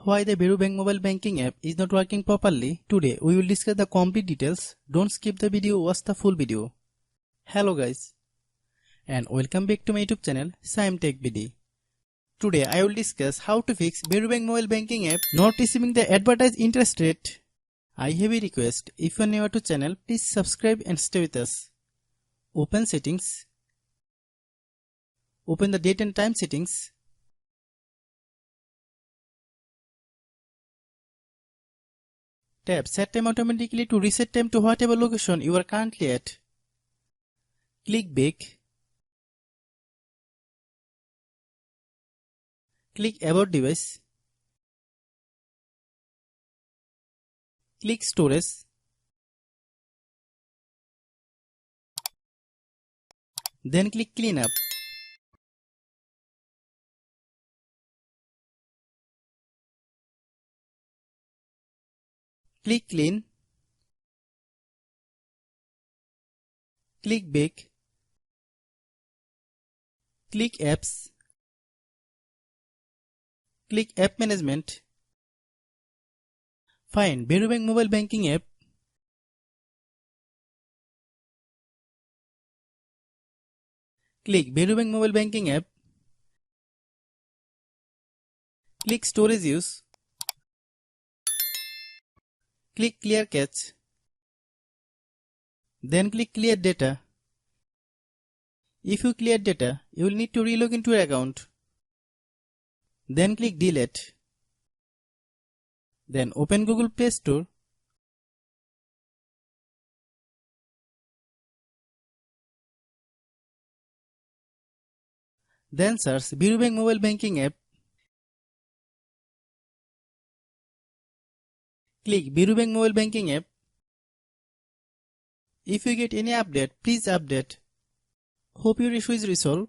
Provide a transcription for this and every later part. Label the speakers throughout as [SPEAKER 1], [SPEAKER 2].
[SPEAKER 1] Why the Varo Bank mobile banking app is not working properly? Today we will discuss the complete details. Don't skip the video, watch the full video. Hello guys, and welcome back to my YouTube channel Shaem Tech BD. Today I will discuss how to fix Varo Bank mobile banking app not receiving the advertised interest rate. I have a request. If you are new to channel, please subscribe and stay with us. Open settings. Open the date and time settings. Tap Set Time automatically to reset time to whatever location you are currently at. Click Back. Click About Device. Click Storage. Then click Cleanup. Click Clean. Click Back. Click Apps. Click App Management. Find Varo Bank mobile banking app. Click Varo Bank mobile banking app. Click Storage Use. Click Clear Cache. Then click Clear Data. If you clear data, you will need to relog into your account. Then click Delete. Then open Google Play Store. Then search Varo Bank mobile banking app. Click Varo Bank mobile banking app. If you get any update, please update. Hope your issue is resolved.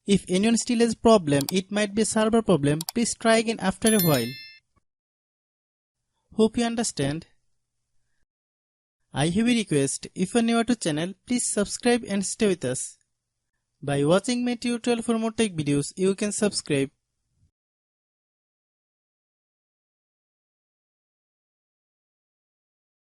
[SPEAKER 1] If anyone still has problem, it might be a server problem. Please try again after a while. Hope you understand. I have a request. If you are new to channel, please subscribe and stay with us. By watching my tutorial for more tech videos, you can subscribe.